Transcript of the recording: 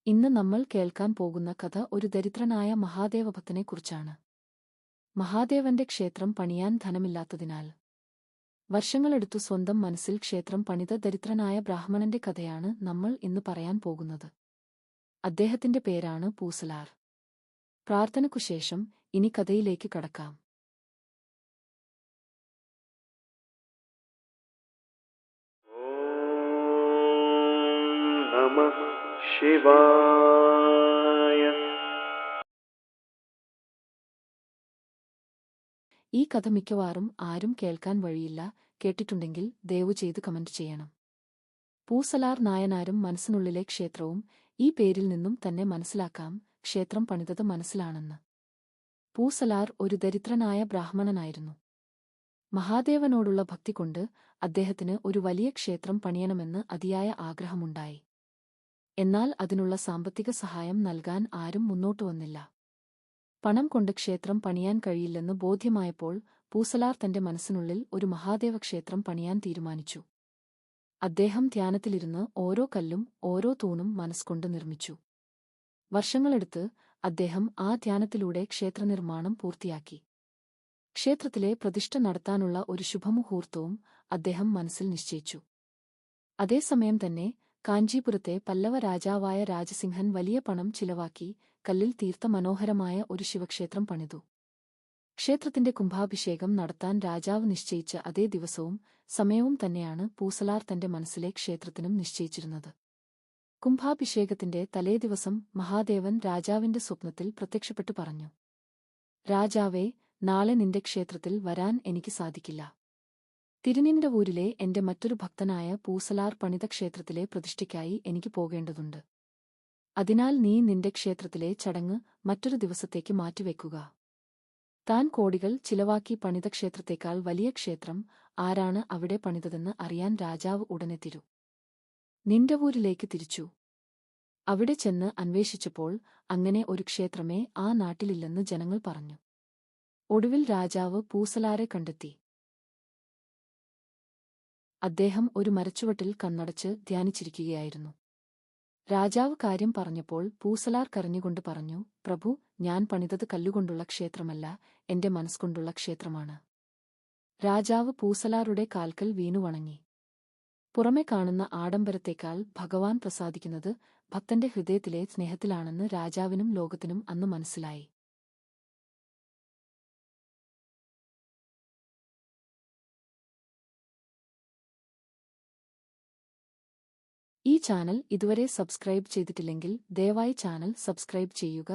ഇന്ന് നമ്മൾ കേൾക്കാൻ പോകുന്ന കഥ ഒരു ദരിദ്രനായ മഹാദേവഭക്തനെക്കുറിച്ചാണ്. മഹാദേവന്റെ ക്ഷേത്രം പണിയാൻ ധനമില്ലാത്തതിനാൽ വർഷങ്ങളെടുത്തു സ്വന്തം മനസ്സിൽ ക്ഷേത്രം പണിത ദരിദ്രനായ ബ്രാഹ്മണന്റെ കഥയാണ് നമ്മൾ ഇന്ന് പറയാൻ പോകുന്നത്. അദ്ദേഹത്തിന്റെ പേരാണ് പൂസലാർ. പ്രാർത്ഥനയ്ക്കുശേഷം ഇനി കഥയിലേക്ക് കടക്കാം. നമഃ ശിവായ. ഈ കഥ മിക്കവാറും ആരും കേൾക്കാൻ വഴിയില്ല. കേട്ടിട്ടുണ്ടെങ്കിൽ ദയവു ചെയ്ത് കമന്റ് ചെയ്യണം. പൂസലാർ നായനാരും മനസ്സിനുള്ളിലെ ക്ഷേത്രവും ഈ പേരിൽ നിന്നും തന്നെ മനസ്സിലാക്കാം ക്ഷേത്രം പണിതത് മനസ്സിലാണെന്ന്. പൂസലാർ ഒരു ദരിദ്രനായ ബ്രാഹ്മണനായിരുന്നു. മഹാദേവനോടുള്ള ഭക്തി കൊണ്ട് അദ്ദേഹത്തിന് ഒരു വലിയ ക്ഷേത്രം പണിയണമെന്ന് അതിയായ ആഗ്രഹമുണ്ടായി. എന്നാൽ അതിനുള്ള സാമ്പത്തിക സഹായം നൽകാൻ ആരും മുന്നോട്ടു വന്നില്ല. പണം കൊണ്ട് ക്ഷേത്രം പണിയാൻ കഴിയില്ലെന്ന് ബോധ്യമായപ്പോൾ പൂസലാർ തന്റെ മനസ്സിനുള്ളിൽ ഒരു മഹാദേവ ക്ഷേത്രം പണിയാൻ തീരുമാനിച്ചു. അദ്ദേഹം ധ്യാനത്തിലിരുന്ന് ഓരോ കല്ലും ഓരോ തൂണും മനസ്സുകൊണ്ട് നിർമ്മിച്ചു. വർഷങ്ങളെടുത്ത് അദ്ദേഹം ആ ധ്യാനത്തിലൂടെ ക്ഷേത്രനിർമ്മാണം പൂർത്തിയാക്കി. ക്ഷേത്രത്തിലെ പ്രതിഷ്ഠ നടത്താനുള്ള ഒരു ശുഭമുഹൂർത്തവും അദ്ദേഹം മനസ്സിൽ നിശ്ചയിച്ചു. അതേസമയം തന്നെ കാഞ്ചീപുരത്തെ പല്ലവ രാജാവായ രാജസിംഹൻ വലിയ പണം ചിലവാക്കി കല്ലിൽ തീർത്ത മനോഹരമായ ഒരു ശിവക്ഷേത്രം പണിതു. ക്ഷേത്രത്തിന്റെ കുംഭാഭിഷേകം നടത്താൻ രാജാവ് നിശ്ചയിച്ച അതേ ദിവസവും സമയവും തന്നെയാണ് പൂസലാർ തന്റെ മനസ്സിലെ ക്ഷേത്രത്തിനും നിശ്ചയിച്ചിരുന്നത്. കുംഭാഭിഷേകത്തിന്റെ തലേദിവസം മഹാദേവൻ രാജാവിന്റെ സ്വപ്നത്തിൽ പ്രത്യക്ഷപ്പെട്ടു പറഞ്ഞു, രാജാവേ, നാളെ നിന്റെ ക്ഷേത്രത്തിൽ വരാൻ എനിക്ക് സാധിക്കില്ല. തിരുനിന്തവൂരിലെ എന്റെ മറ്റൊരു ഭക്തനായ പൂസലാർ പണിത ക്ഷേത്രത്തിലെ പ്രതിഷ്ഠയ്ക്കായി എനിക്ക് പോകേണ്ടതുണ്ട്. അതിനാൽ നീ നിന്റെ ക്ഷേത്രത്തിലെ ചടങ്ങ് മറ്റൊരു ദിവസത്തേക്ക് മാറ്റിവെക്കുക. താൻ കോടികൾ ചിലവാക്കി പണിത ക്ഷേത്രത്തേക്കാൾ വലിയ ക്ഷേത്രം ആരാണ് അവിടെ പണിതതെന്ന് അറിയാൻ രാജാവ് ഉടനെ നിന്തവൂരിലേക്ക് തിരിച്ചു. അവിടെ ചെന്ന് അന്വേഷിച്ചപ്പോൾ അങ്ങനെ ഒരു ക്ഷേത്രമേ ആ നാട്ടിലില്ലെന്ന് ജനങ്ങൾ പറഞ്ഞു. ഒടുവിൽ രാജാവ് പൂസലാരെ കണ്ടെത്തി. അദ്ദേഹം ഒരു മരച്ചുവട്ടിൽ കണ്ണടച്ച് ധ്യാനിച്ചിരിക്കുകയായിരുന്നു. രാജാവ് കാര്യം പറഞ്ഞപ്പോൾ പൂസലാർ കരഞ്ഞുകൊണ്ട് പറഞ്ഞു, പ്രഭു, ഞാൻ പണിതത് കല്ലുകൊണ്ടുള്ള ക്ഷേത്രമല്ല, എന്റെ മനസ്സുകൊണ്ടുള്ള ക്ഷേത്രമാണ്. രാജാവ് പൂസലാറുടെ കാൽക്കൽ വീണു വണങ്ങി. പുറമെ കാണുന്ന ആഡംബരത്തേക്കാൾ ഭഗവാൻ പ്രസാദിക്കുന്നത് ഭക്തന്റെ ഹൃദയത്തിലെ സ്നേഹത്തിലാണെന്ന് രാജാവിനും ലോകത്തിനും അന്ന് മനസ്സിലായി. ഈ ചാനൽ ഇതുവരെ സബ്സ്ക്രൈബ് ചെയ്തിട്ടില്ലെങ്കിൽ ദയവായി ചാനൽ സബ്സ്ക്രൈബ് ചെയ്യുക.